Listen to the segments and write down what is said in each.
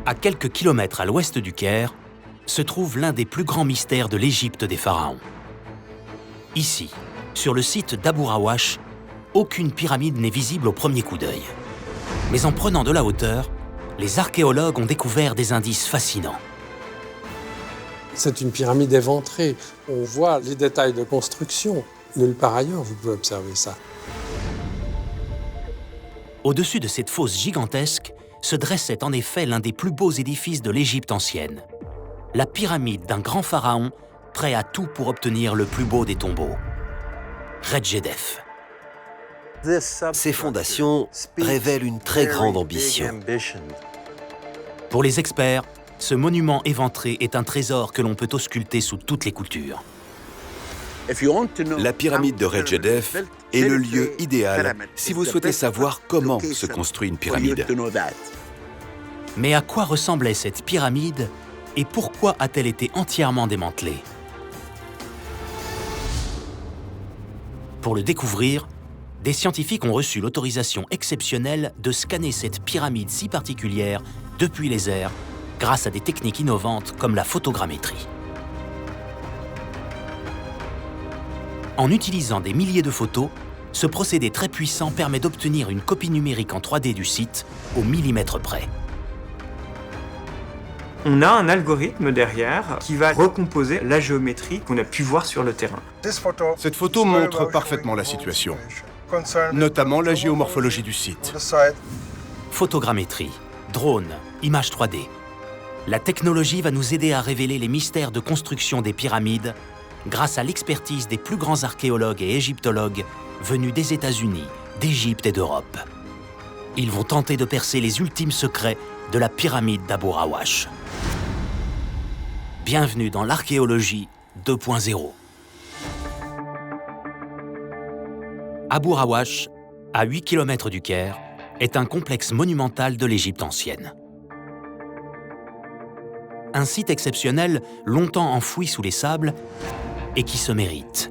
À quelques kilomètres à l'ouest du Caire, se trouve l'un des plus grands mystères de l'Égypte des pharaons. Ici, sur le site d'Abu Rawash, aucune pyramide n'est visible au premier coup d'œil. Mais en prenant de la hauteur, les archéologues ont découvert des indices fascinants. C'est une pyramide éventrée. On voit les détails de construction. Nulle part ailleurs, vous pouvez observer ça. Au-dessus de cette fosse gigantesque se dressait en effet l'un des plus beaux édifices de l'Égypte ancienne. La pyramide d'un grand pharaon prêt à tout pour obtenir le plus beau des tombeaux. Redjedef. Ces fondations révèlent une très grande ambition. Pour les experts, ce monument éventré est un trésor que l'on peut ausculter sous toutes les coutures. La pyramide de Redjedef est le lieu idéal si vous souhaitez savoir comment se construit une pyramide. Mais à quoi ressemblait cette pyramide et pourquoi a-t-elle été entièrement démantelée? Pour le découvrir, des scientifiques ont reçu l'autorisation exceptionnelle de scanner cette pyramide si particulière depuis les airs grâce à des techniques innovantes comme la photogrammétrie. En utilisant des milliers de photos, ce procédé très puissant permet d'obtenir une copie numérique en 3D du site au millimètre près. On a un algorithme derrière qui va recomposer la géométrie qu'on a pu voir sur le terrain. Cette photo montre parfaitement la situation, notamment la géomorphologie du site. Photogrammétrie, drone, images 3D. La technologie va nous aider à révéler les mystères de construction des pyramides grâce à l'expertise des plus grands archéologues et égyptologues venus des États-Unis, d'Égypte et d'Europe. Ils vont tenter de percer les ultimes secrets de la pyramide d'Abu Rawash. Bienvenue dans l'archéologie 2.0. Abu Rawash, à 8 km du Caire, est un complexe monumental de l'Égypte ancienne. Un site exceptionnel, longtemps enfoui sous les sables, et qui se mérite.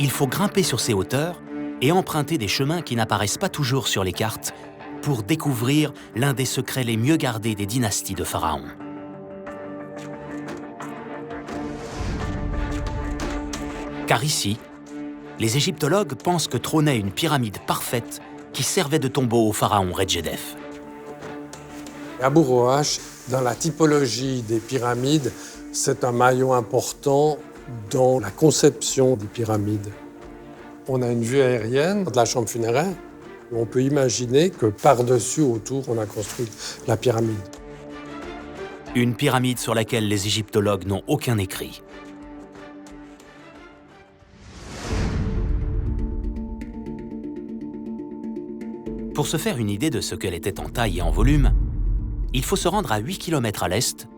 Il faut grimper sur ces hauteurs et emprunter des chemins qui n'apparaissent pas toujours sur les cartes pour découvrir l'un des secrets les mieux gardés des dynasties de pharaons. Car ici, les égyptologues pensent que trônait une pyramide parfaite qui servait de tombeau au pharaon Redjedef. Abu Rawash, dans la typologie des pyramides, c'est un maillon important dans la conception des pyramides. On a une vue aérienne de la chambre funéraire. On peut imaginer que par-dessus, autour, on a construit la pyramide. Une pyramide sur laquelle les égyptologues n'ont aucun écrit. Pour se faire une idée de ce qu'elle était en taille et en volume, il faut se rendre à 8 km à l'est,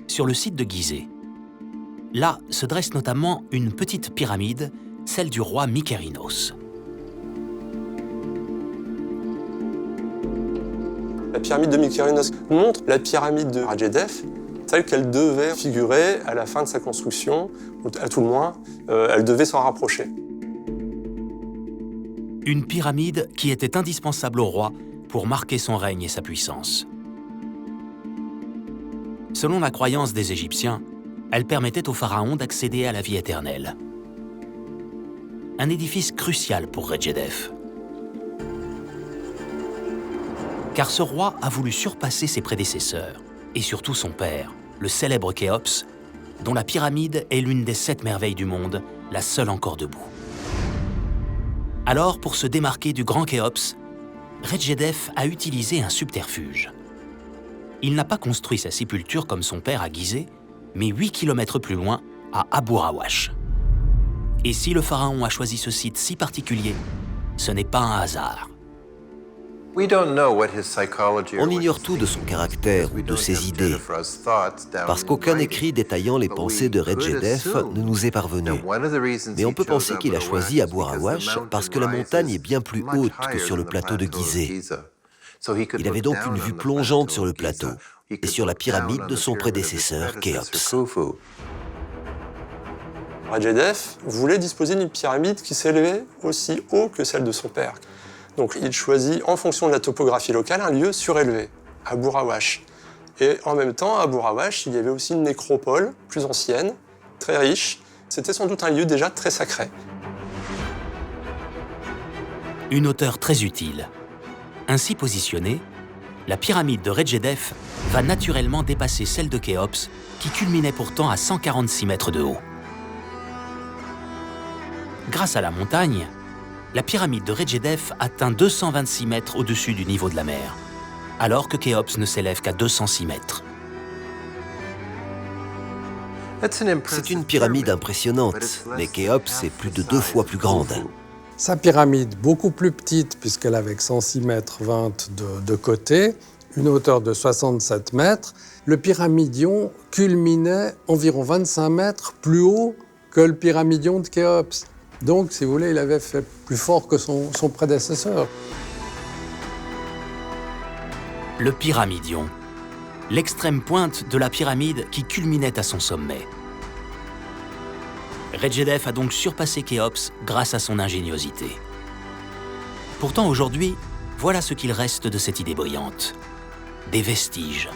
sur le site de Gizeh. Là se dresse notamment une petite pyramide, celle du roi Mykérinos. La pyramide de Mykérinos montre la pyramide de Redjedef telle qu'elle devait figurer à la fin de sa construction, ou à tout le moins, elle devait s'en rapprocher. Une pyramide qui était indispensable au roi pour marquer son règne et sa puissance. Selon la croyance des Égyptiens, elle permettait au pharaon d'accéder à la vie éternelle. Un édifice crucial pour Redjedef. Car ce roi a voulu surpasser ses prédécesseurs, et surtout son père, le célèbre Khéops, dont la pyramide est l'une des 7 merveilles du monde, la seule encore debout. Alors, pour se démarquer du grand Khéops, Redjedef a utilisé un subterfuge. Il n'a pas construit sa sépulture comme son père à Gizeh, mais 8 km plus loin, à Abu Rawash. Et si le pharaon a choisi ce site si particulier, ce n'est pas un hasard. On ignore tout de son caractère ou de ses idées, parce qu'aucun écrit détaillant les pensées de Redjedef ne nous est parvenu. Mais on peut penser qu'il a choisi Abu Rawash parce que la montagne est bien plus haute que sur le plateau de Gizeh. Il avait donc une vue plongeante sur le plateau et sur la pyramide de son prédécesseur Khéops. Redjedef voulait disposer d'une pyramide qui s'élevait aussi haut que celle de son père. Donc il choisit, en fonction de la topographie locale, un lieu surélevé, Abu Rawash. Et en même temps, à Abu Rawash, il y avait aussi une nécropole plus ancienne, très riche. C'était sans doute un lieu déjà très sacré. Une hauteur très utile. Ainsi positionnée, la pyramide de Redjedef va naturellement dépasser celle de Khéops, qui culminait pourtant à 146 mètres de haut. Grâce à la montagne, la pyramide de Redjedef atteint 226 mètres au-dessus du niveau de la mer, alors que Khéops ne s'élève qu'à 206 mètres. C'est une pyramide impressionnante, mais Khéops est plus de 2 fois plus grande. Sa pyramide, beaucoup plus petite, puisqu'elle avait 106 mètres 20 de côté, une hauteur de 67 mètres, le pyramidion culminait environ 25 mètres plus haut que le pyramidion de Khéops. Donc, si vous voulez, il avait fait plus fort que son prédécesseur. Le pyramidion, l'extrême pointe de la pyramide qui culminait à son sommet. Redjedef a donc surpassé Khéops grâce à son ingéniosité. Pourtant, aujourd'hui, voilà ce qu'il reste de cette idée brillante. Des vestiges.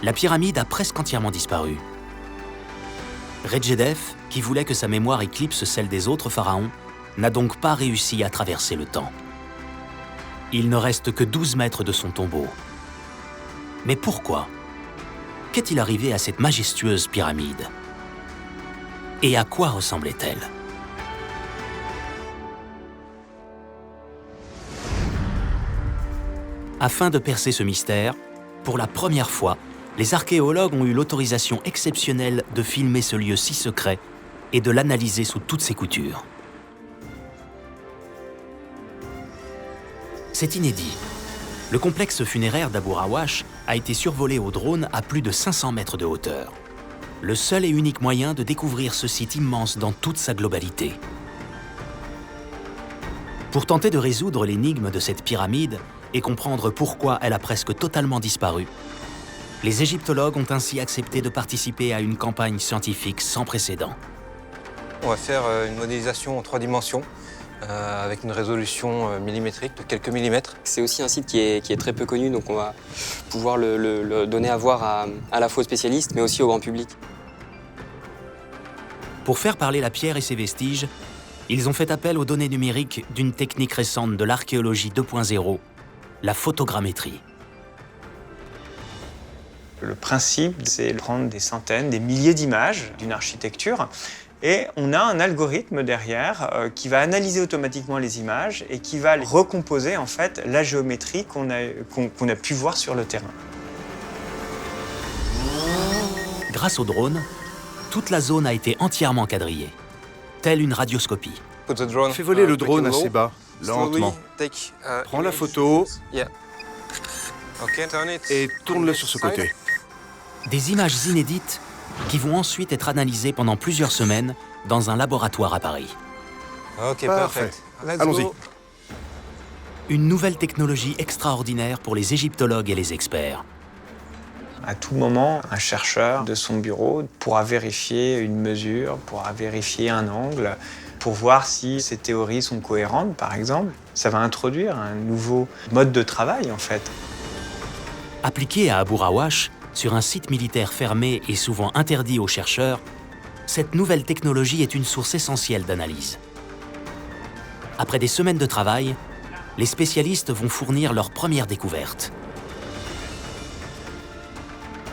La pyramide a presque entièrement disparu. Redjedef, qui voulait que sa mémoire éclipse celle des autres pharaons, n'a donc pas réussi à traverser le temps. Il ne reste que 12 mètres de son tombeau. Mais pourquoi? Qu'est-il arrivé à cette majestueuse pyramide? Et à quoi ressemblait-elle? Afin de percer ce mystère, pour la première fois, les archéologues ont eu l'autorisation exceptionnelle de filmer ce lieu si secret et de l'analyser sous toutes ses coutures. C'est inédit. Le complexe funéraire d'Abu Rawash a été survolé au drone à plus de 500 mètres de hauteur. Le seul et unique moyen de découvrir ce site immense dans toute sa globalité. Pour tenter de résoudre l'énigme de cette pyramide et comprendre pourquoi elle a presque totalement disparu, les égyptologues ont ainsi accepté de participer à une campagne scientifique sans précédent. On va faire une modélisation en 3 dimensions avec une résolution millimétrique de quelques millimètres. C'est aussi un site qui est très peu connu, donc on va pouvoir le donner à voir à la fois aux spécialistes, mais aussi au grand public. Pour faire parler la pierre et ses vestiges, ils ont fait appel aux données numériques d'une technique récente de l'archéologie 2.0, la photogrammétrie. Le principe, c'est de prendre des centaines, des milliers d'images d'une architecture et on a un algorithme derrière qui va analyser automatiquement les images et qui va recomposer en fait la géométrie qu'on a pu voir sur le terrain. Grâce au drone, toute la zone a été entièrement quadrillée, telle une radioscopie. Fais voler le drone assez bas, lentement. Prends la photo et tourne-le sur ce côté. Des images inédites qui vont ensuite être analysées pendant plusieurs semaines dans un laboratoire à Paris. Ok, parfait. Allons-y. Une nouvelle technologie extraordinaire pour les égyptologues et les experts. À tout moment, un chercheur de son bureau pourra vérifier une mesure, pourra vérifier un angle, pour voir si ces théories sont cohérentes, par exemple. Ça va introduire un nouveau mode de travail, en fait. Appliquée à Abu Rawash, sur un site militaire fermé et souvent interdit aux chercheurs, cette nouvelle technologie est une source essentielle d'analyse. Après des semaines de travail, les spécialistes vont fournir leurs premières découvertes.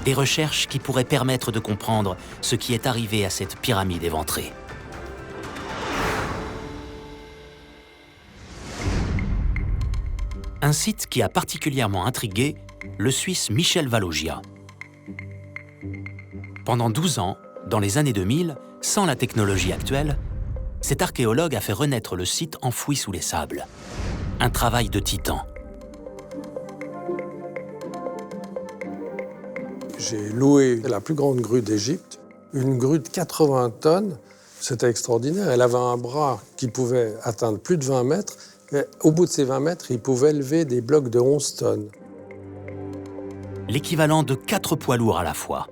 Des recherches qui pourraient permettre de comprendre ce qui est arrivé à cette pyramide éventrée. Un site qui a particulièrement intrigué le Suisse Michel Valogia. Pendant 12 ans, dans les années 2000, sans la technologie actuelle, cet archéologue a fait renaître le site enfoui sous les sables. Un travail de titan. J'ai loué la plus grande grue d'Égypte, une grue de 80 tonnes. C'était extraordinaire. Elle avait un bras qui pouvait atteindre plus de 20 mètres. Et au bout de ces 20 mètres, il pouvait lever des blocs de 11 tonnes. L'équivalent de 4 poids lourds à la fois.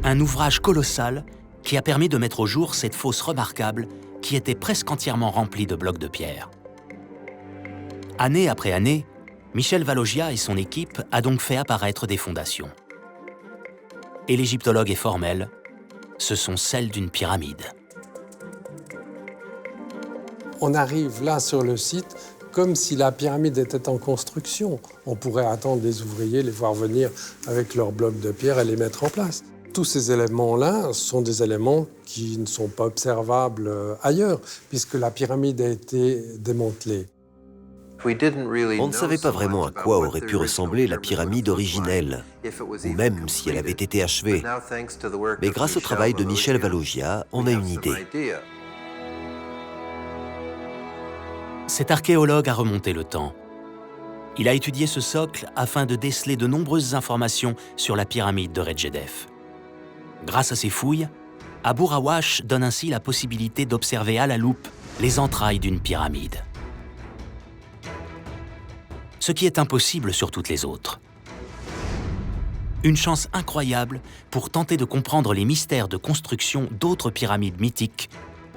Un ouvrage colossal qui a permis de mettre au jour cette fosse remarquable qui était presque entièrement remplie de blocs de pierre. Année après année, Michel Valogia et son équipe a donc fait apparaître des fondations. Et l'égyptologue est formel, ce sont celles d'une pyramide. On arrive là sur le site comme si la pyramide était en construction. On pourrait attendre les ouvriers, les voir venir avec leurs blocs de pierre et les mettre en place. Tous ces éléments-là sont des éléments qui ne sont pas observables ailleurs, puisque la pyramide a été démantelée. On ne savait pas vraiment à quoi aurait pu ressembler la pyramide originelle, ou même si elle avait été achevée. Mais grâce au travail de Michel Valogia, on a une idée. Cet archéologue a remonté le temps. Il a étudié ce socle afin de déceler de nombreuses informations sur la pyramide de Redjedef. Grâce à ses fouilles, Abu Rawash donne ainsi la possibilité d'observer à la loupe les entrailles d'une pyramide. Ce qui est impossible sur toutes les autres. Une chance incroyable pour tenter de comprendre les mystères de construction d'autres pyramides mythiques,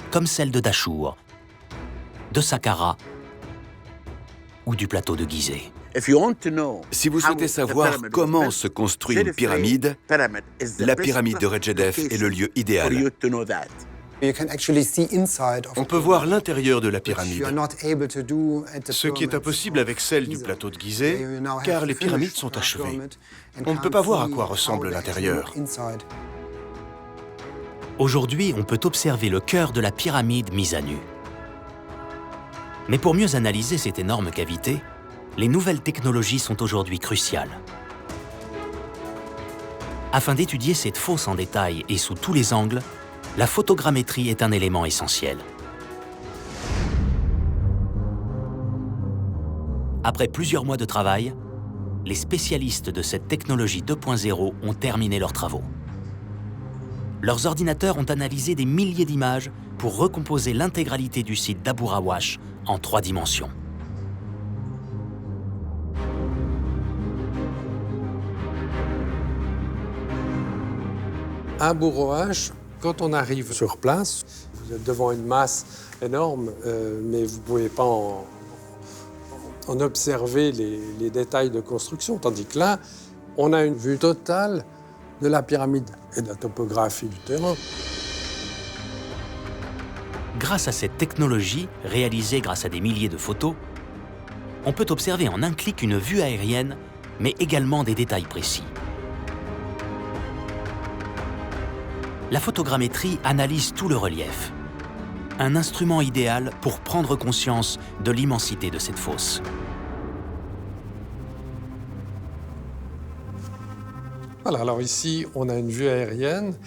comme celle de Dachour, de Saqqara ou du plateau de Gizeh. Si vous souhaitez savoir comment se construit une pyramide, la pyramide de Redjedef est le lieu idéal. On peut voir l'intérieur de la pyramide, ce qui est impossible avec celle du plateau de Gizeh, car les pyramides sont achevées. On ne peut pas voir à quoi ressemble l'intérieur. Aujourd'hui, on peut observer le cœur de la pyramide mise à nu. Mais pour mieux analyser cette énorme cavité, les nouvelles technologies sont aujourd'hui cruciales. Afin d'étudier cette fosse en détail et sous tous les angles, la photogrammétrie est un élément essentiel. Après plusieurs mois de travail, les spécialistes de cette technologie 2.0 ont terminé leurs travaux. Leurs ordinateurs ont analysé des milliers d'images pour recomposer l'intégralité du site d'Abu Rawash en 3 dimensions. À Abu Rawash, quand on arrive sur place, vous êtes devant une masse énorme, mais vous ne pouvez pas en observer les détails de construction. Tandis que là, on a une vue totale de la pyramide et de la topographie du terrain. Grâce à cette technologie, réalisée grâce à des milliers de photos, on peut observer en un clic une vue aérienne, mais également des détails précis. La photogrammétrie analyse tout le relief. Un instrument idéal pour prendre conscience de l'immensité de cette fosse. Voilà, alors ici, on a une vue aérienne.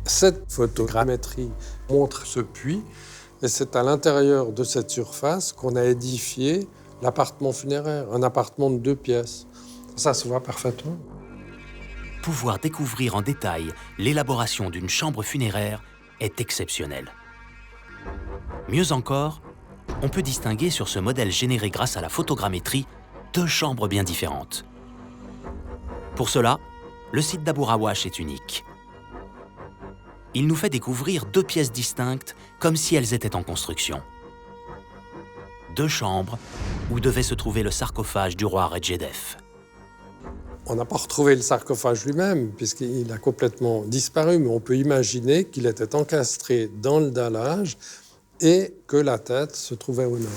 Cette photogrammétrie montre ce puits, et c'est à l'intérieur de cette surface qu'on a édifié l'appartement funéraire, un appartement de 2 pièces. Ça se voit parfaitement. Pouvoir découvrir en détail l'élaboration d'une chambre funéraire est exceptionnel. Mieux encore, on peut distinguer sur ce modèle généré grâce à la photogrammétrie 2 chambres bien différentes. Pour cela, le site d'Abu Rawash est unique. Il nous fait découvrir 2 pièces distinctes comme si elles étaient en construction. 2 chambres où devait se trouver le sarcophage du roi Redjedef. On n'a pas retrouvé le sarcophage lui-même, puisqu'il a complètement disparu, mais on peut imaginer qu'il était encastré dans le dallage et que la tête se trouvait au nord.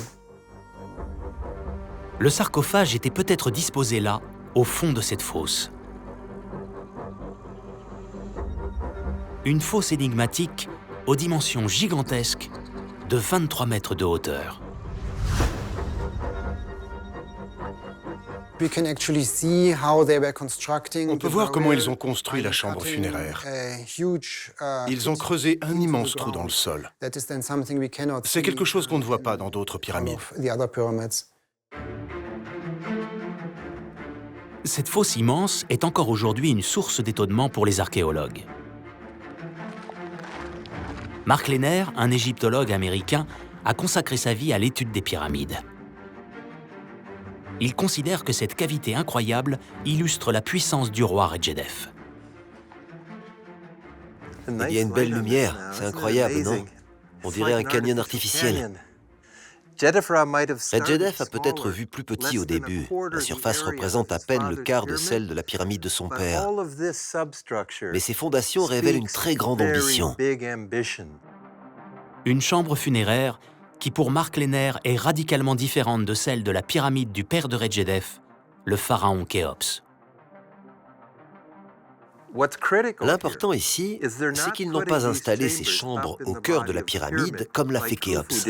Le sarcophage était peut-être disposé là, au fond de cette fosse. Une fosse énigmatique aux dimensions gigantesques de 23 mètres de hauteur. On peut voir comment ils ont construit la chambre funéraire. Ils ont creusé un immense trou dans le sol. C'est quelque chose qu'on ne voit pas dans d'autres pyramides. Cette fosse immense est encore aujourd'hui une source d'étonnement pour les archéologues. Mark Lehner, un égyptologue américain, a consacré sa vie à l'étude des pyramides. Il considère que cette cavité incroyable illustre la puissance du roi Redjedef. Il y a une belle lumière, c'est incroyable, non? On dirait un canyon artificiel. Redjedef a peut-être vu plus petit au début. La surface représente à peine le quart de celle de la pyramide de son père. Mais ses fondations révèlent une très grande ambition. Une chambre funéraire qui, pour Mark Lehner, est radicalement différente de celle de la pyramide du père de Redjedef, le pharaon Khéops. L'important ici, c'est qu'ils n'ont pas installé ces chambres au cœur de la pyramide comme l'a fait Khéops.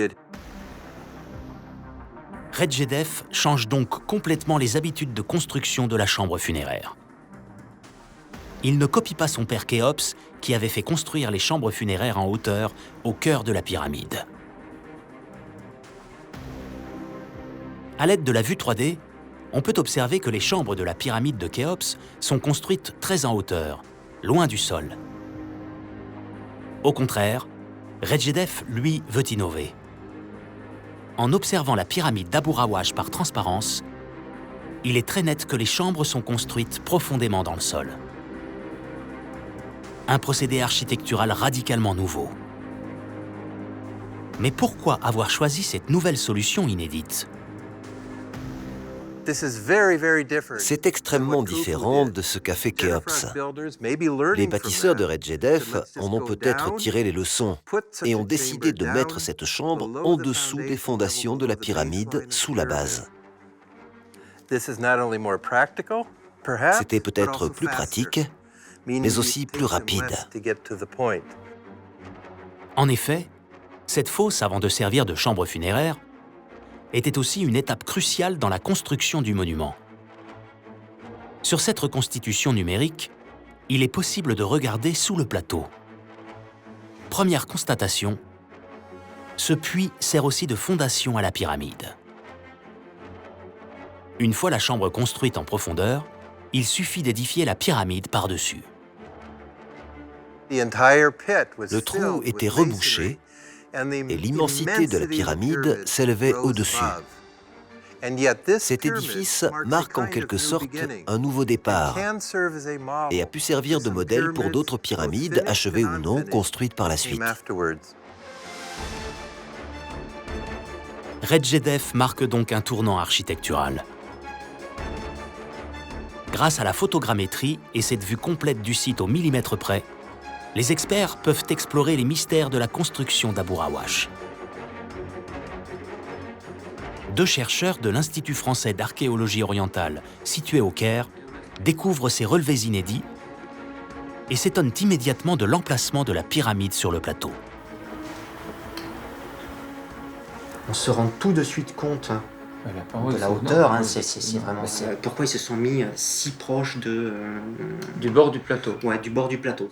Redjedef change donc complètement les habitudes de construction de la chambre funéraire. Il ne copie pas son père Khéops, qui avait fait construire les chambres funéraires en hauteur au cœur de la pyramide. À l'aide de la vue 3D, on peut observer que les chambres de la pyramide de Khéops sont construites très en hauteur, loin du sol. Au contraire, Redjedef, lui, veut innover. En observant la pyramide d'Abu Rawash par transparence, il est très net que les chambres sont construites profondément dans le sol. Un procédé architectural radicalement nouveau. Mais pourquoi avoir choisi cette nouvelle solution inédite ? C'est extrêmement différent de ce qu'a fait Khéops. Les bâtisseurs de Redjedef en ont peut-être tiré les leçons et ont décidé de mettre cette chambre en dessous des fondations de la pyramide, sous la base. C'était peut-être plus pratique, mais aussi plus rapide. En effet, cette fosse, avant de servir de chambre funéraire, était aussi une étape cruciale dans la construction du monument. Sur cette reconstitution numérique, il est possible de regarder sous le plateau. Première constatation, ce puits sert aussi de fondation à la pyramide. Une fois la chambre construite en profondeur, il suffit d'édifier la pyramide par-dessus. Le trou était rebouché et l'immensité de la pyramide s'élevait au-dessus. Cet édifice marque en quelque sorte un nouveau départ et a pu servir de modèle pour d'autres pyramides, achevées ou non, construites par la suite. Redjedef marque donc un tournant architectural. Grâce à la photogrammétrie et cette vue complète du site au millimètre près, les experts peuvent explorer les mystères de la construction d'Abu Rawash. Deux chercheurs de l'Institut français d'archéologie orientale, situé au Caire, découvrent ces relevés inédits et s'étonnent immédiatement de l'emplacement de la pyramide sur le plateau. On se rend tout de suite compte de la hauteur, c'est vraiment... Pourquoi ils se sont mis si proches du bord du plateau. Ouais, du bord du plateau.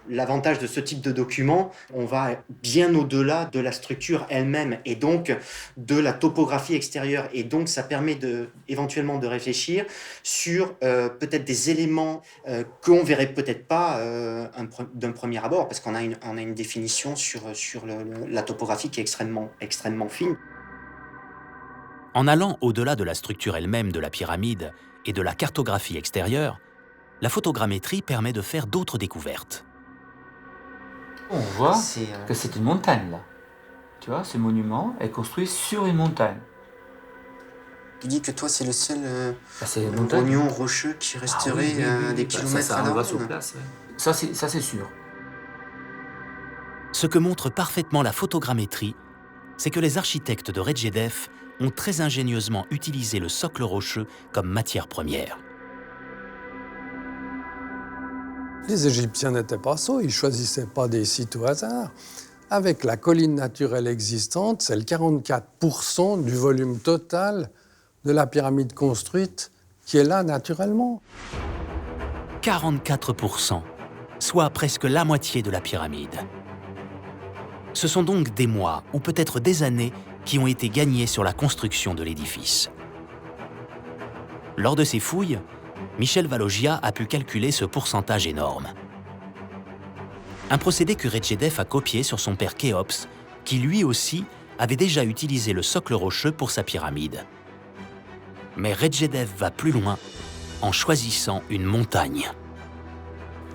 L'avantage de ce type de document, on va bien au-delà de la structure elle-même et donc de la topographie extérieure. Et donc, ça permet éventuellement de réfléchir sur peut-être des éléments qu'on ne verrait peut-être pas d'un premier abord, parce qu'on a une définition sur la topographie qui est extrêmement fine. En allant au-delà de la structure elle-même de la pyramide et de la cartographie extérieure, la photogrammétrie permet de faire d'autres découvertes. On voit que c'est une montagne, là. Tu vois, ce monument est construit sur une montagne. Tu dis que toi, c'est le seul montagne oignon rocheux qui resterait à des kilomètres à la ronde. Sur place, ouais. Ça, c'est sûr. Ce que montre parfaitement la photogrammétrie, c'est que les architectes de Redjedef ont très ingénieusement utilisé le socle rocheux comme matière première. Les Égyptiens n'étaient pas sots, ils ne choisissaient pas des sites au hasard. Avec la colline naturelle existante, c'est le 44% du volume total de la pyramide construite qui est là naturellement. 44%, soit presque la moitié de la pyramide. Ce sont donc des mois, ou peut-être des années, qui ont été gagnés sur la construction de l'édifice. Lors de ces fouilles, Michel Valogia a pu calculer ce pourcentage énorme. Un procédé que Redjedef a copié sur son père Khéops, qui lui aussi avait déjà utilisé le socle rocheux pour sa pyramide. Mais Redjedef va plus loin en choisissant une montagne.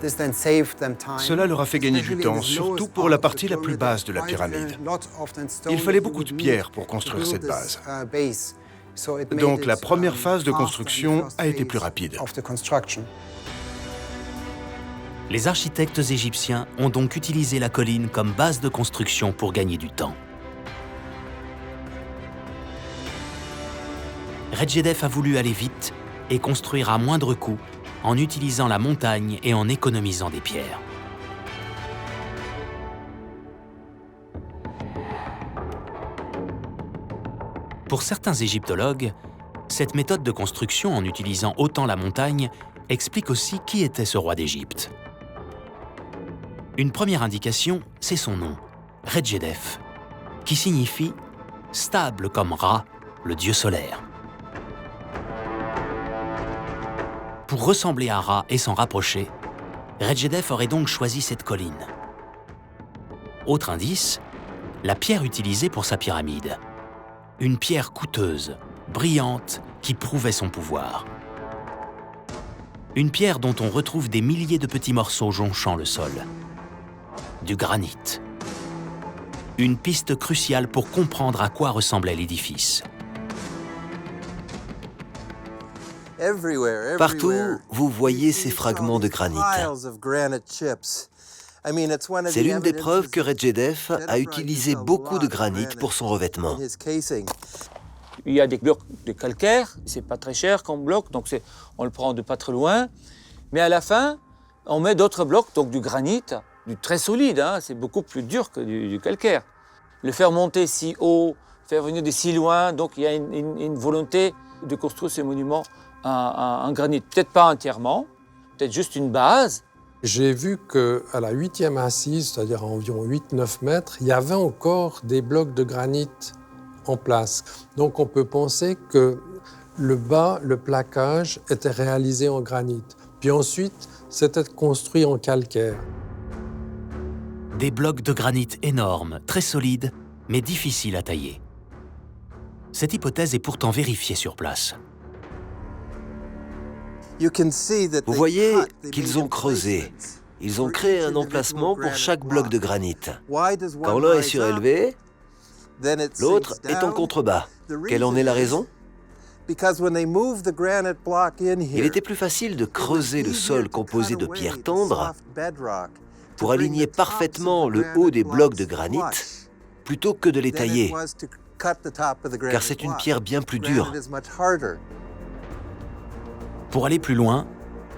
Cela leur a fait gagner du temps, surtout pour la partie la plus basse de la pyramide. Il fallait beaucoup de pierres pour construire cette base. Donc la première phase de construction a été plus rapide. Les architectes égyptiens ont donc utilisé la colline comme base de construction pour gagner du temps. Redjedef a voulu aller vite et construire à moindre coût en utilisant la montagne et en économisant des pierres. Pour certains égyptologues, cette méthode de construction en utilisant autant la montagne explique aussi qui était ce roi d'Égypte. Une première indication, c'est son nom, Redjedef, qui signifie « stable comme Ra, le dieu solaire ». Pour ressembler à Ra et s'en rapprocher, Redjedef aurait donc choisi cette colline. Autre indice, la pierre utilisée pour sa pyramide. Une pierre coûteuse, brillante, qui prouvait son pouvoir. Une pierre dont on retrouve des milliers de petits morceaux jonchant le sol. Du granit. Une piste cruciale pour comprendre à quoi ressemblait l'édifice. Partout, vous voyez ces fragments de granit. C'est l'une des preuves que Redjedef a utilisé beaucoup de granit pour son revêtement. Il y a des blocs de calcaire, c'est pas très cher comme bloc, donc on le prend de pas très loin. Mais à la fin, on met d'autres blocs, donc du granit, du très solide, hein, c'est beaucoup plus dur que du calcaire. Le faire monter si haut, faire venir de si loin, donc il y a une volonté de construire ces monuments en granit. Peut-être pas entièrement, peut-être juste une base. J'ai vu qu'à la 8e assise, c'est-à-dire à environ 8-9 mètres, il y avait encore des blocs de granit en place. Donc on peut penser que le bas, le plaquage, était réalisé en granit. Puis ensuite, c'était construit en calcaire. Des blocs de granit énormes, très solides, mais difficiles à tailler. Cette hypothèse est pourtant vérifiée sur place. Vous voyez qu'ils ont creusé. Ils ont créé un emplacement pour chaque bloc de granit. Quand l'un est surélevé, l'autre est en contrebas. Quelle en est la raison? Il était plus facile de creuser le sol composé de pierres tendres pour aligner parfaitement le haut des blocs de granit plutôt que de les tailler, car c'est une pierre bien plus dure. Pour aller plus loin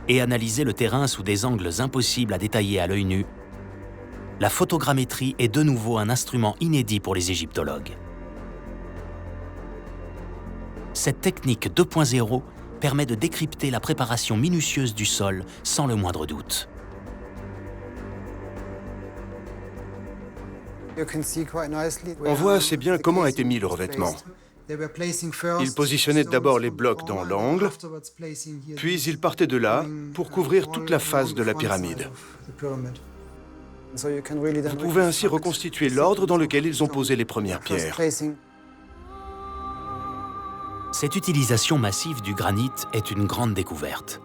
et analyser le terrain sous des angles impossibles à détailler à l'œil nu, la photogrammétrie est de nouveau un instrument inédit pour les égyptologues. Cette technique 2.0 permet de décrypter la préparation minutieuse du sol sans le moindre doute. On voit assez bien comment a été mis le revêtement. Ils positionnaient d'abord les blocs dans l'angle, puis ils partaient de là pour couvrir toute la face de la pyramide. Vous pouvez ainsi reconstituer l'ordre dans lequel ils ont posé les premières pierres. Cette utilisation massive du granit est une grande découverte.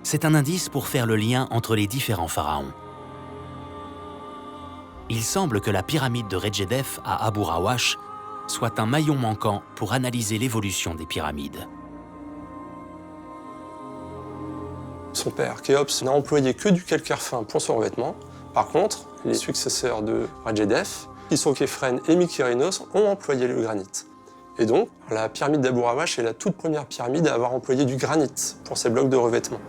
C'est un indice pour faire le lien entre les différents pharaons. Il semble que la pyramide de Redjedef à Abu Rawash soit un maillon manquant pour analyser l'évolution des pyramides. Son père, Khéops, n'a employé que du calcaire fin pour son revêtement. Par contre, les successeurs de Redjedef, qui sont Khéphren et Mykérinos, ont employé le granit. Et donc, la pyramide d'Abu Rawash est la toute première pyramide à avoir employé du granit pour ses blocs de revêtement.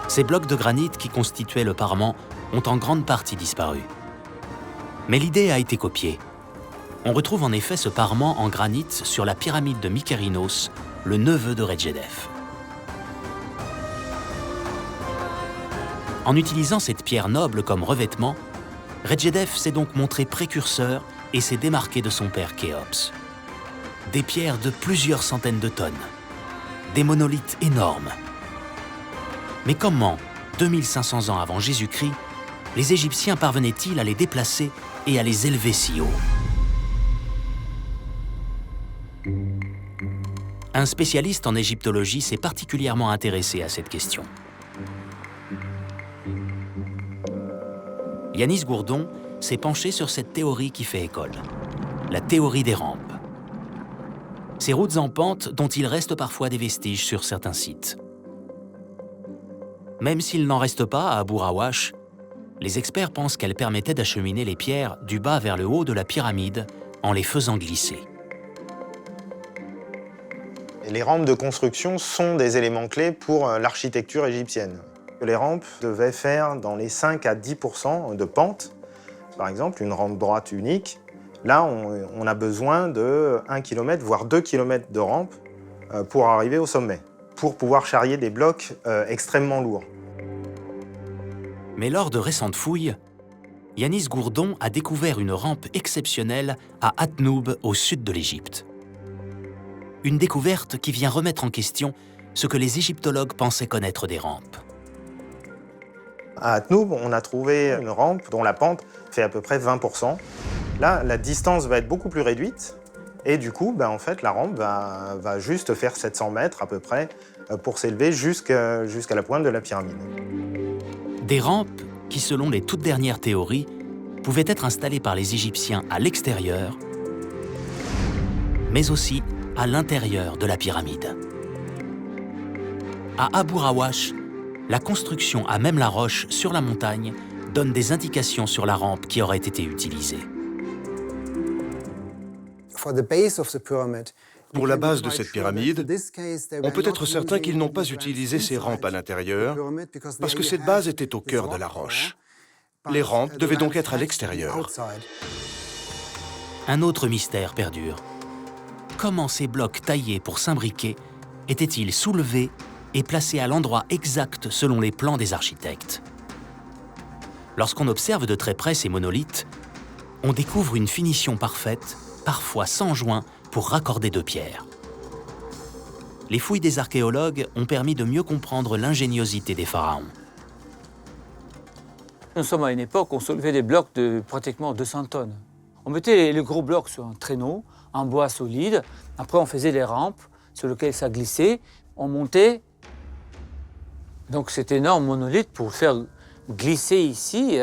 Ces blocs de granit qui constituaient le parement ont en grande partie disparu. Mais l'idée a été copiée. On retrouve en effet ce parement en granit sur la pyramide de Mykérinos, le neveu de Redjedef. En utilisant cette pierre noble comme revêtement, Redjedef s'est donc montré précurseur et s'est démarqué de son père Khéops. Des pierres de plusieurs centaines de tonnes. Des monolithes énormes. Mais comment, 2500 ans avant Jésus-Christ, les Égyptiens parvenaient-ils à les déplacer et à les élever si haut? Un spécialiste en égyptologie s'est particulièrement intéressé à cette question. Yanis Gourdon s'est penché sur cette théorie qui fait école, la théorie des rampes. Ces routes en pente dont il reste parfois des vestiges sur certains sites. Même s'il n'en reste pas à Abu Rawash, les experts pensent qu'elles permettaient d'acheminer les pierres du bas vers le haut de la pyramide en les faisant glisser. Les rampes de construction sont des éléments clés pour l'architecture égyptienne. Les rampes devaient faire dans les 5 à 10% de pente. Par exemple, une rampe droite unique, là, on a besoin de 1 km, voire 2 km de rampe pour arriver au sommet, pour pouvoir charrier des blocs extrêmement lourds. Mais lors de récentes fouilles, Yanis Gourdon a découvert une rampe exceptionnelle à Atnoub, au sud de l'Égypte. Une découverte qui vient remettre en question ce que les égyptologues pensaient connaître des rampes. À Atnoub, on a trouvé une rampe dont la pente fait à peu près 20%. Là, la distance va être beaucoup plus réduite et du coup, en fait, la rampe va juste faire 700 mètres à peu près pour s'élever jusqu'à la pointe de la pyramide. Des rampes qui, selon les toutes dernières théories, pouvaient être installées par les Égyptiens à l'extérieur, mais aussi à l'intérieur de la pyramide. À Abu Rawash, la construction à même la roche sur la montagne donne des indications sur la rampe qui aurait été utilisée. Pour la base de cette pyramide, on peut être certain qu'ils n'ont pas utilisé ces rampes à l'intérieur parce que cette base était au cœur de la roche. Les rampes devaient donc être à l'extérieur. Un autre mystère perdure. Comment ces blocs taillés pour s'imbriquer étaient-ils soulevés et placés à l'endroit exact selon les plans des architectes? Lorsqu'on observe de très près ces monolithes, on découvre une finition parfaite, parfois sans joint, pour raccorder deux pierres. Les fouilles des archéologues ont permis de mieux comprendre l'ingéniosité des pharaons. Nous sommes à une époque où on soulevait des blocs de pratiquement 200 tonnes. On mettait le gros bloc sur un traîneau, en bois solide. Après, on faisait les rampes sur lesquelles ça glissait. On montait. Donc, cet énorme monolithe, pour le faire glisser ici,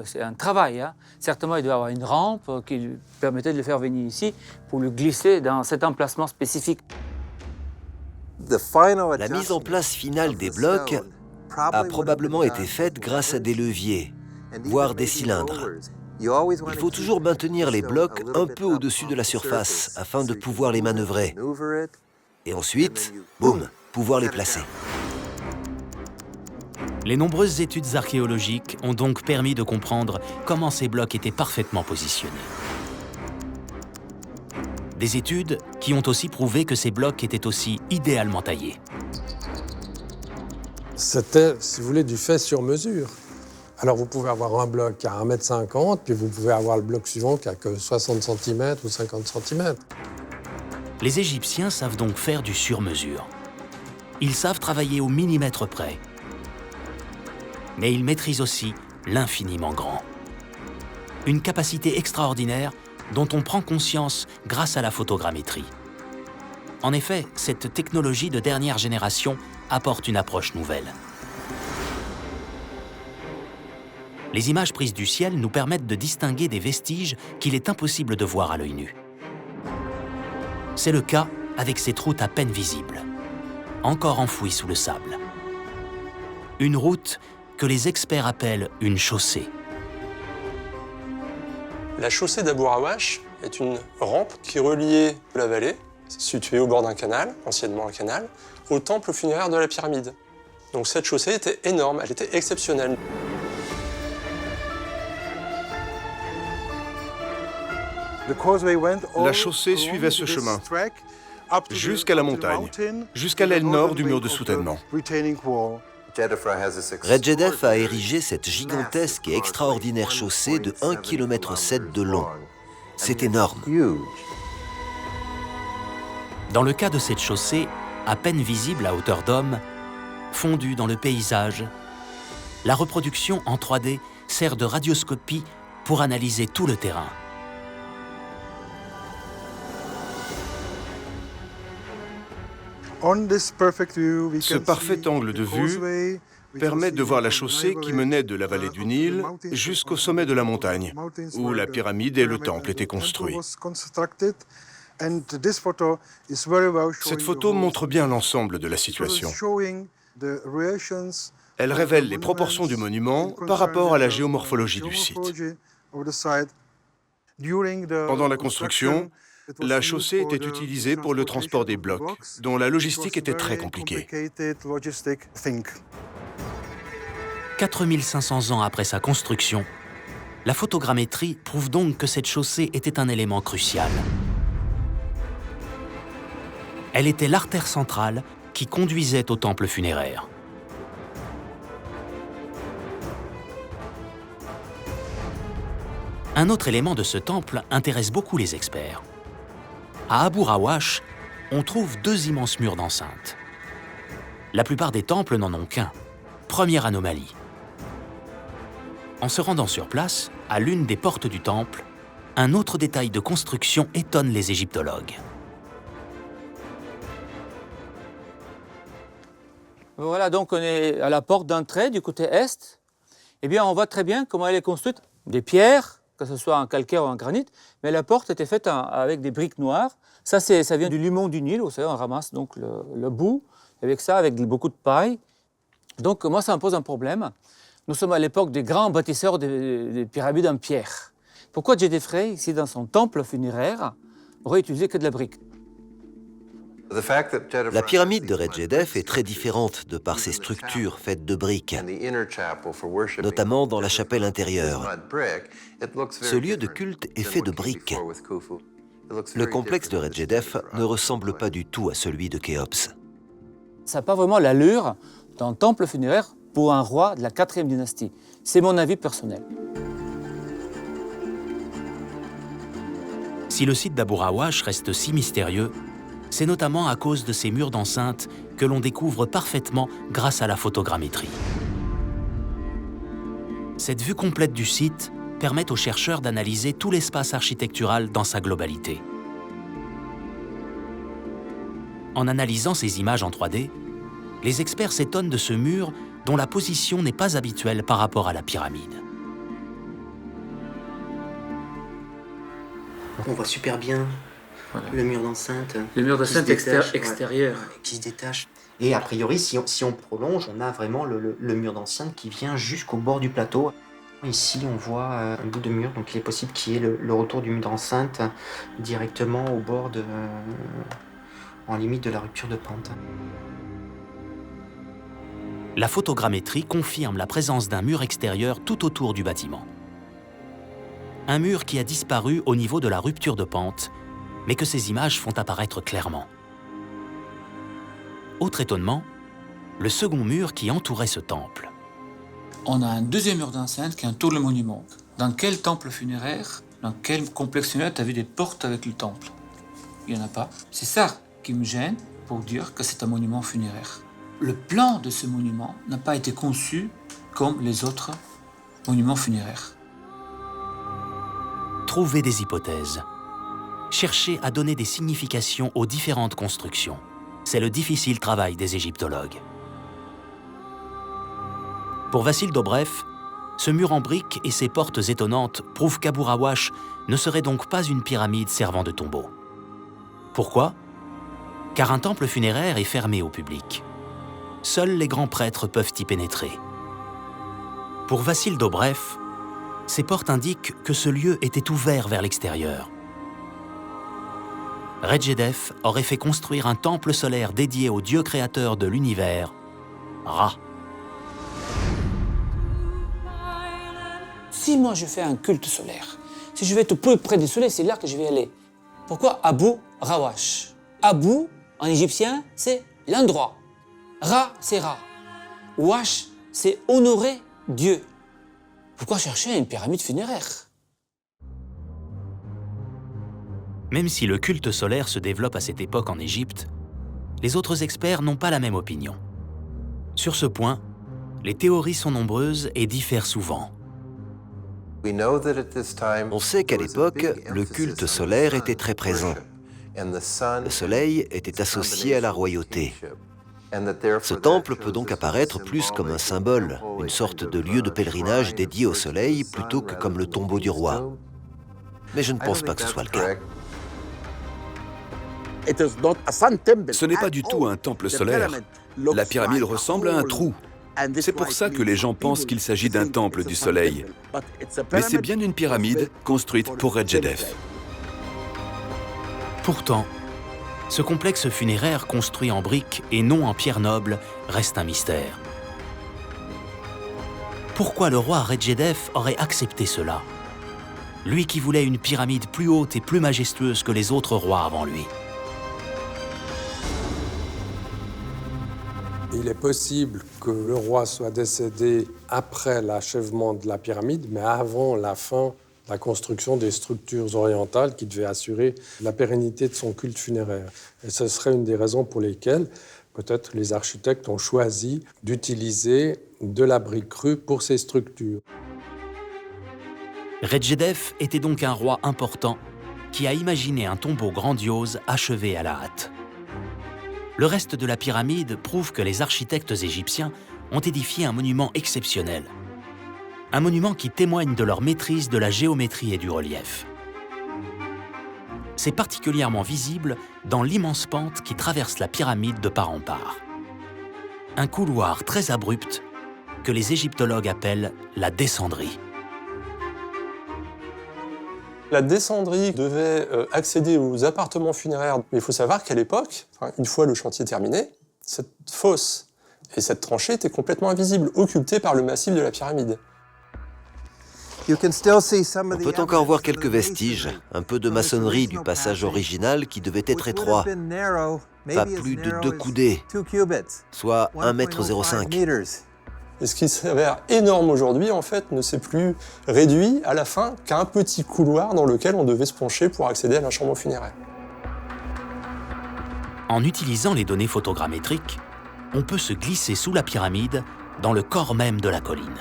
c'est un travail. Certainement, il doit y avoir une rampe qui lui permettait de le faire venir ici pour le glisser dans cet emplacement spécifique. La mise en place finale des blocs a probablement été faite grâce à des leviers, voire des cylindres. Il faut toujours maintenir les blocs un peu au-dessus de la surface afin de pouvoir les manœuvrer. Et ensuite, boum, pouvoir les placer. Les nombreuses études archéologiques ont donc permis de comprendre comment ces blocs étaient parfaitement positionnés. Des études qui ont aussi prouvé que ces blocs étaient aussi idéalement taillés. C'était, si vous voulez, du fait sur mesure. Alors vous pouvez avoir un bloc à 1,50 m, puis vous pouvez avoir le bloc suivant qui a que 60 cm ou 50 cm. Les Égyptiens savent donc faire du sur-mesure. Ils savent travailler au millimètre près. Mais ils maîtrisent aussi l'infiniment grand. Une capacité extraordinaire dont on prend conscience grâce à la photogrammétrie. En effet, cette technologie de dernière génération apporte une approche nouvelle. Les images prises du ciel nous permettent de distinguer des vestiges qu'il est impossible de voir à l'œil nu. C'est le cas avec cette route à peine visible, encore enfouie sous le sable. Une route que les experts appellent une chaussée. La chaussée d'Abu Rawash est une rampe qui reliait la vallée, située au bord d'un canal, anciennement un canal, au temple funéraire de la pyramide. Donc cette chaussée était énorme, elle était exceptionnelle. La chaussée suivait ce chemin jusqu'à la montagne, jusqu'à l'aile nord du mur de soutènement. Redjedef a érigé cette gigantesque et extraordinaire chaussée de 1,7 km de long. C'est énorme. Dans le cas de cette chaussée, à peine visible à hauteur d'homme, fondue dans le paysage, la reproduction en 3D sert de radioscopie pour analyser tout le terrain. Ce parfait angle de vue permet de voir la chaussée qui menait de la vallée du Nil jusqu'au sommet de la montagne, où la pyramide et le temple étaient construits. Cette photo montre bien l'ensemble de la situation. Elle révèle les proportions du monument par rapport à la géomorphologie du site. Pendant la construction, la chaussée était utilisée pour le transport des blocs, dont la logistique était très compliquée. 4500 ans après sa construction, la photogrammétrie prouve donc que cette chaussée était un élément crucial. Elle était l'artère centrale qui conduisait au temple funéraire. Un autre élément de ce temple intéresse beaucoup les experts. À Abu Rawash, on trouve 2 immenses murs d'enceinte. La plupart des temples n'en ont qu'un. Première anomalie. En se rendant sur place, à l'une des portes du temple, un autre détail de construction étonne les égyptologues. Voilà, donc on est à la porte d'entrée du côté est. Eh bien, on voit très bien comment elle est construite. Des pierres, que ce soit en calcaire ou en granit, mais la porte était faite avec des briques noires. Ça vient du limon du Nil, vous savez, on ramasse donc le bout, avec ça, avec beaucoup de paille. Donc moi, ça me pose un problème. Nous sommes à l'époque des grands bâtisseurs des pyramides en pierre. Pourquoi Djedefre, ici dans son temple funéraire, aurait utilisé que de la brique? La pyramide de Redjedef est très différente de par ses structures faites de briques, notamment dans la chapelle intérieure. Ce lieu de culte est fait de briques. Le complexe de Redjedef ne ressemble pas du tout à celui de Khéops. Ça n'a pas vraiment l'allure d'un temple funéraire pour un roi de la 4e dynastie. C'est mon avis personnel. Si le site d'Abu Rawash reste si mystérieux, c'est notamment à cause de ces murs d'enceinte que l'on découvre parfaitement grâce à la photogrammétrie. Cette vue complète du site permet aux chercheurs d'analyser tout l'espace architectural dans sa globalité. En analysant ces images en 3D, les experts s'étonnent de ce mur dont la position n'est pas habituelle par rapport à la pyramide. On voit super bien le mur d'enceinte. Le mur d'enceinte extérieur. Qui se détache. Et a priori, si on prolonge, on a vraiment le mur d'enceinte qui vient jusqu'au bord du plateau. Ici, on voit un bout de mur, donc il est possible qu'il y ait le retour du mur d'enceinte directement au bord en limite de la rupture de pente. La photogrammétrie confirme la présence d'un mur extérieur tout autour du bâtiment. Un mur qui a disparu au niveau de la rupture de pente, mais que ces images font apparaître clairement. Autre étonnement, le second mur qui entourait ce temple. On a un deuxième mur d'enceinte qui entoure le monument. Dans quel temple funéraire, dans quel complexe funéraire tu as vu des portes avec le temple? Il n'y en a pas. C'est ça qui me gêne pour dire que c'est un monument funéraire. Le plan de ce monument n'a pas été conçu comme les autres monuments funéraires. Trouver des hypothèses. Chercher à donner des significations aux différentes constructions. C'est le difficile travail des égyptologues. Pour Vassil Dobrev, ce mur en briques et ses portes étonnantes prouvent qu'Abu Rawash ne serait donc pas une pyramide servant de tombeau. Pourquoi? Car un temple funéraire est fermé au public. Seuls les grands prêtres peuvent y pénétrer. Pour Vassil Dobrev, ces portes indiquent que ce lieu était ouvert vers l'extérieur. Redjedef aurait fait construire un temple solaire dédié au dieu créateur de l'univers, Ra. Si moi je fais un culte solaire, si je vais être plus près du soleil, c'est là que je vais aller. Pourquoi Abu Rawash? Abu, en égyptien, c'est l'endroit. Ra, c'est Ra. Wash, c'est honorer Dieu. Pourquoi chercher une pyramide funéraire? Même si le culte solaire se développe à cette époque en Égypte, les autres experts n'ont pas la même opinion. Sur ce point, les théories sont nombreuses et diffèrent souvent. On sait qu'à l'époque, le culte solaire était très présent. Le soleil était associé à la royauté. Ce temple peut donc apparaître plus comme un symbole, une sorte de lieu de pèlerinage dédié au soleil plutôt que comme le tombeau du roi. Mais je ne pense pas que ce soit le cas. Ce n'est pas du tout un temple solaire. La pyramide ressemble à un trou. C'est pour ça que les gens pensent qu'il s'agit d'un temple du soleil. Mais c'est bien une pyramide construite pour Redjedef. Pourtant, ce complexe funéraire construit en briques et non en pierre noble reste un mystère. Pourquoi le roi Redjedef aurait accepté cela? Lui qui voulait une pyramide plus haute et plus majestueuse que les autres rois avant lui. Il est possible que le roi soit décédé après l'achèvement de la pyramide, mais avant la fin de la construction des structures orientales qui devaient assurer la pérennité de son culte funéraire. Et ce serait une des raisons pour lesquelles peut-être les architectes ont choisi d'utiliser de la brique crue pour ces structures. Redjedef était donc un roi important qui a imaginé un tombeau grandiose achevé à la hâte. Le reste de la pyramide prouve que les architectes égyptiens ont édifié un monument exceptionnel. Un monument qui témoigne de leur maîtrise de la géométrie et du relief. C'est particulièrement visible dans l'immense pente qui traverse la pyramide de part en part. Un couloir très abrupt que les égyptologues appellent la descendrie. La descendrie devait accéder aux appartements funéraires. Mais il faut savoir qu'à l'époque, une fois le chantier terminé, cette fosse et cette tranchée étaient complètement invisibles, occultées par le massif de la pyramide. On peut encore voir quelques vestiges, un peu de maçonnerie du passage original qui devait être étroit, pas plus de 2 coudées, soit 1,05 m. Et ce qui s'avère énorme aujourd'hui, en fait, ne s'est plus réduit à la fin qu'à un petit couloir dans lequel on devait se pencher pour accéder à la chambre funéraire. En utilisant les données photogrammétriques, on peut se glisser sous la pyramide dans le corps même de la colline.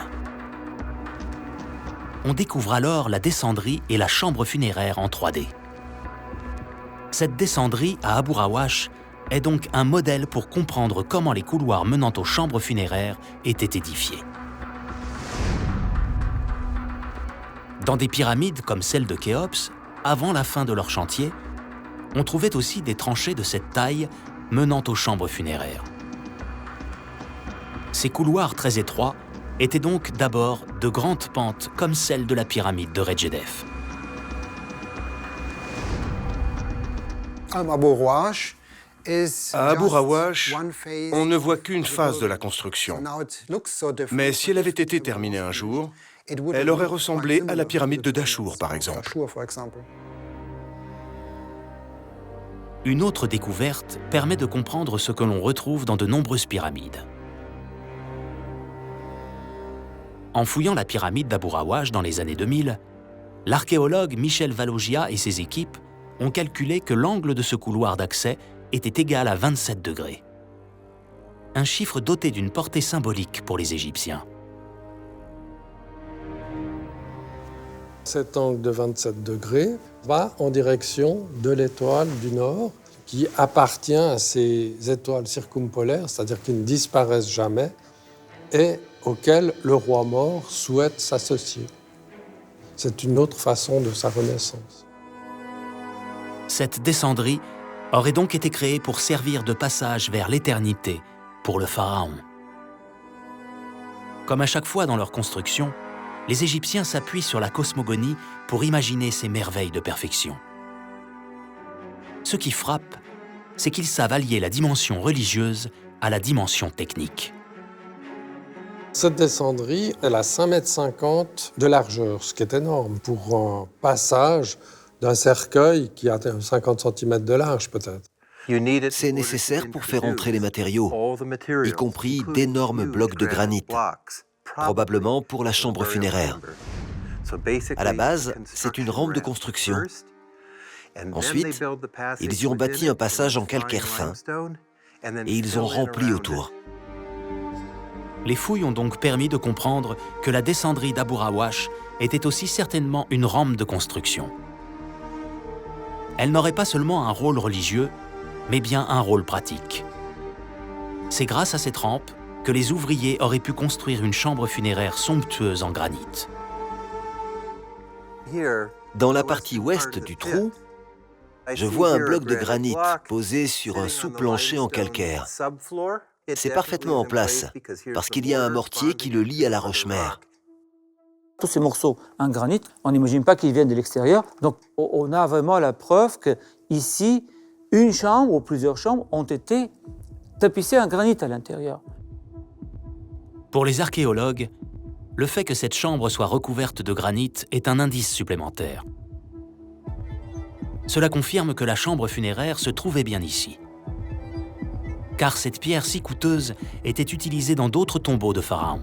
On découvre alors la descendrie et la chambre funéraire en 3D. Cette descendrie à Abu Rawash est donc un modèle pour comprendre comment les couloirs menant aux chambres funéraires étaient édifiés. Dans des pyramides comme celle de Khéops, avant la fin de leur chantier, on trouvait aussi des tranchées de cette taille menant aux chambres funéraires. Ces couloirs très étroits étaient donc d'abord de grandes pentes comme celle de la pyramide de Redjedef. À Abu Rawash, on ne voit qu'une phase de la construction. Mais si elle avait été terminée un jour, elle aurait ressemblé à la pyramide de Dachour, par exemple. Une autre découverte permet de comprendre ce que l'on retrouve dans de nombreuses pyramides. En fouillant la pyramide d'Abu Rawash dans les années 2000, l'archéologue Michel Valogia et ses équipes ont calculé que l'angle de ce couloir d'accès était égal à 27 degrés. Un chiffre doté d'une portée symbolique pour les Égyptiens. Cet angle de 27 degrés va en direction de l'étoile du Nord, qui appartient à ces étoiles circumpolaires, c'est-à-dire qui ne disparaissent jamais, et auxquelles le roi mort souhaite s'associer. C'est une autre façon de sa renaissance. Cette descendrie aurait donc été créée pour servir de passage vers l'éternité pour le pharaon. Comme à chaque fois dans leur construction, les Égyptiens s'appuient sur la cosmogonie pour imaginer ces merveilles de perfection. Ce qui frappe, c'est qu'ils savent allier la dimension religieuse à la dimension technique. Cette descendrie, elle a 5,50 m de largeur, ce qui est énorme pour un passage d'un cercueil qui a 50 cm de large peut-être. C'est nécessaire pour faire entrer les matériaux, y compris d'énormes blocs de granit, probablement pour la chambre funéraire. À la base, c'est une rampe de construction. Ensuite, ils y ont bâti un passage en calcaire fin et ils ont rempli autour. Les fouilles ont donc permis de comprendre que la descendrie d'Abu Rawash était aussi certainement une rampe de construction. elle n'aurait pas seulement un rôle religieux, mais bien un rôle pratique. C'est grâce à cette rampe que les ouvriers auraient pu construire une chambre funéraire somptueuse en granit. Dans la partie ouest du trou, je vois un bloc de granit posé sur un sous-plancher en calcaire. C'est parfaitement en place, parce qu'il y a un mortier qui le lie à la roche-mère. Tous ces morceaux en granit, on n'imagine pas qu'ils viennent de l'extérieur. Donc on a vraiment la preuve qu'ici, une chambre ou plusieurs chambres ont été tapissées en granit à l'intérieur. Pour les archéologues, le fait que cette chambre soit recouverte de granit est un indice supplémentaire. Cela confirme que la chambre funéraire se trouvait bien ici. Car cette pierre si coûteuse était utilisée dans d'autres tombeaux de pharaons.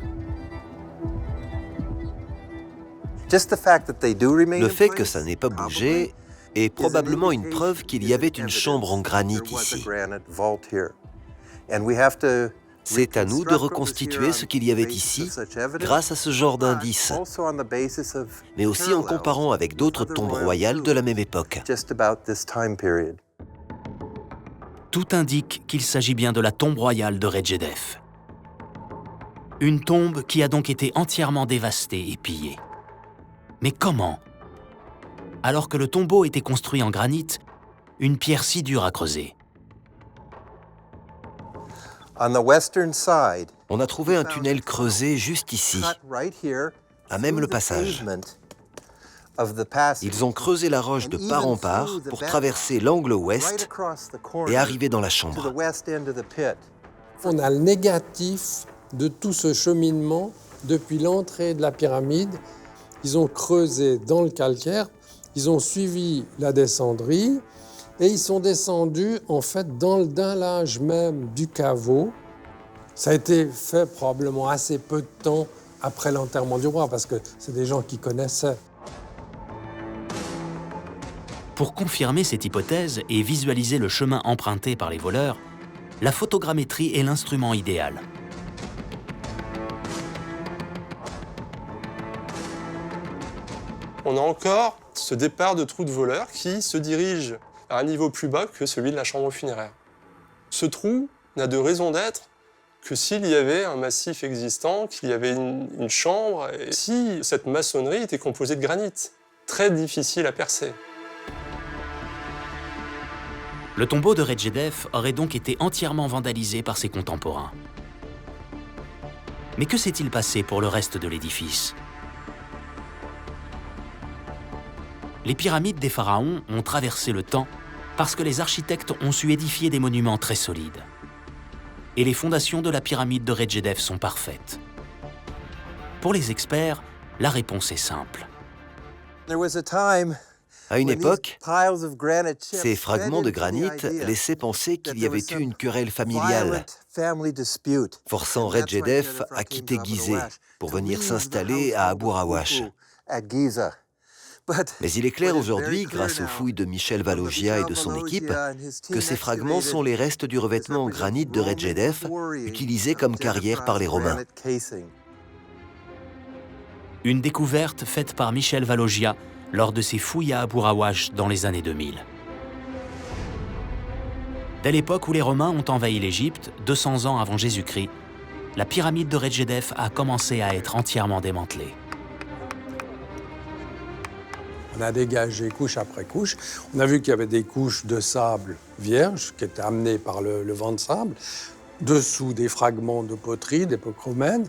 Le fait que ça n'ait pas bougé est probablement une preuve qu'il y avait une chambre en granit ici. C'est à nous de reconstituer ce qu'il y avait ici grâce à ce genre d'indices, mais aussi en comparant avec d'autres tombes royales de la même époque. Tout indique qu'il s'agit bien de la tombe royale de Redjedef. Une tombe qui a donc été entièrement dévastée et pillée. Mais comment? Alors que le tombeau était construit en granit, une pierre si dure à creuser. On a trouvé un tunnel creusé juste ici, à même le passage. Ils ont creusé la roche de part en part pour traverser l'angle ouest et arriver dans la chambre. On a le négatif de tout ce cheminement depuis l'entrée de la pyramide. Ils ont creusé dans le calcaire, ils ont suivi la descendrie et ils sont descendus en fait dans le dallage même du caveau. Ça a été fait probablement assez peu de temps après l'enterrement du roi parce que c'est des gens qui connaissaient. Pour confirmer cette hypothèse et visualiser le chemin emprunté par les voleurs, la photogrammétrie est l'instrument idéal. On a encore ce départ de trou de voleur qui se dirige à un niveau plus bas que celui de la chambre funéraire. Ce trou n'a de raison d'être que s'il y avait un massif existant, qu'il y avait une chambre, et si cette maçonnerie était composée de granit, très difficile à percer. Le tombeau de Redjedef aurait donc été entièrement vandalisé par ses contemporains. Mais que s'est-il passé pour le reste de l'édifice? Les pyramides des pharaons ont traversé le temps parce que les architectes ont su édifier des monuments très solides. Et les fondations de la pyramide de Redjedef sont parfaites. Pour les experts, la réponse est simple. À une époque, ces fragments de granit laissaient penser qu'il y avait eu une querelle familiale, forçant Redjedef à quitter Gizeh pour venir s'installer à Abu Rawash. Mais il est clair aujourd'hui, grâce aux fouilles de Michel Valogia et de son équipe, que ces fragments sont les restes du revêtement en granit de Redjedef, utilisé comme carrière par les Romains. Une découverte faite par Michel Valogia lors de ses fouilles à Abu Rawash dans les années 2000. Dès l'époque où les Romains ont envahi l'Égypte, 200 ans avant Jésus-Christ, la pyramide de Redjedef a commencé à être entièrement démantelée. On a dégagé couche après couche. On a vu qu'il y avait des couches de sable vierge qui étaient amenées par le vent de sable. Dessous, des fragments de poterie d'époque romaine.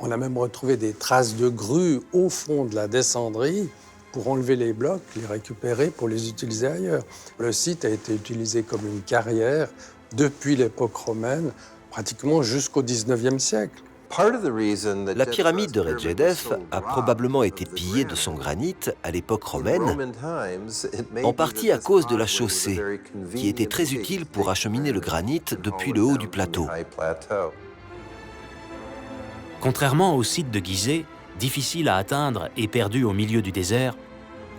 On a même retrouvé des traces de grues au fond de la descendrie pour enlever les blocs, les récupérer pour les utiliser ailleurs. Le site a été utilisé comme une carrière depuis l'époque romaine, pratiquement jusqu'au XIXe siècle. La pyramide de Redjedef a probablement été pillée de son granit à l'époque romaine, en partie à cause de la chaussée, qui était très utile pour acheminer le granit depuis le haut du plateau. Contrairement au site de Gizeh, difficile à atteindre et perdu au milieu du désert,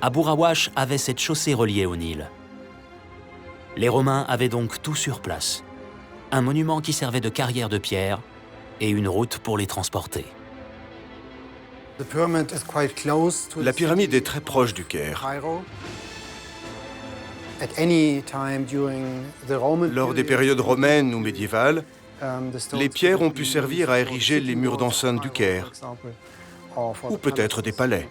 Abu Rawash avait cette chaussée reliée au Nil. Les Romains avaient donc tout sur place. Un monument qui servait de carrière de pierre et une route pour les transporter. La pyramide est très proche du Caire. Lors des périodes romaines ou médiévales, les pierres ont pu servir à ériger les murs d'enceinte du Caire, ou peut-être des palais.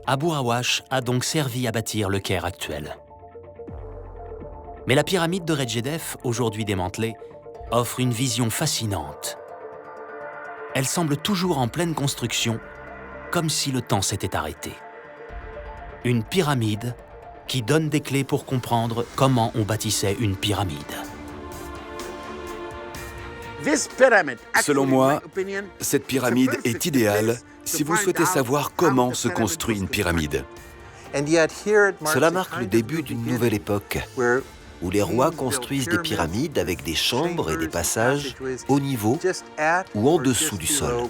Abu Rawash a donc servi à bâtir le Caire actuel. Mais la pyramide de Redjedef, aujourd'hui démantelée, offre une vision fascinante. Elle semble toujours en pleine construction, comme si le temps s'était arrêté. Une pyramide qui donne des clés pour comprendre comment on bâtissait une pyramide. Selon moi, cette pyramide est idéale si vous souhaitez savoir comment se construit une pyramide. Cela marque le début d'une nouvelle époque, où les rois construisent des pyramides avec des chambres et des passages au niveau ou en dessous du sol.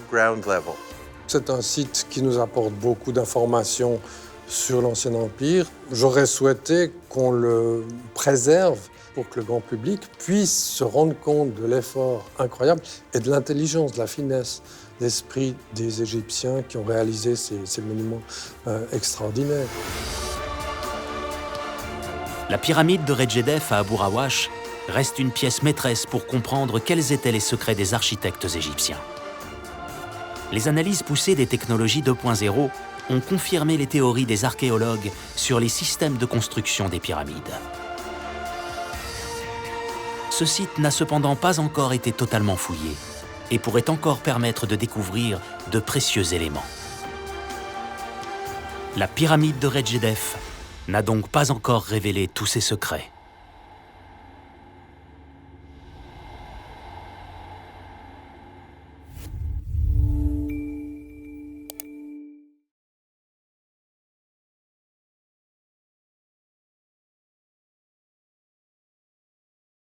C'est un site qui nous apporte beaucoup d'informations sur l'Ancien Empire. J'aurais souhaité qu'on le préserve pour que le grand public puisse se rendre compte de l'effort incroyable et de l'intelligence, de la finesse d'esprit des Égyptiens qui ont réalisé ces monuments extraordinaires. La pyramide de Redjedef à Abu Rawash reste une pièce maîtresse pour comprendre quels étaient les secrets des architectes égyptiens. Les analyses poussées des technologies 2.0 ont confirmé les théories des archéologues sur les systèmes de construction des pyramides. Ce site n'a cependant pas encore été totalement fouillé et pourrait encore permettre de découvrir de précieux éléments. La pyramide de Redjedef n'a donc pas encore révélé tous ses secrets.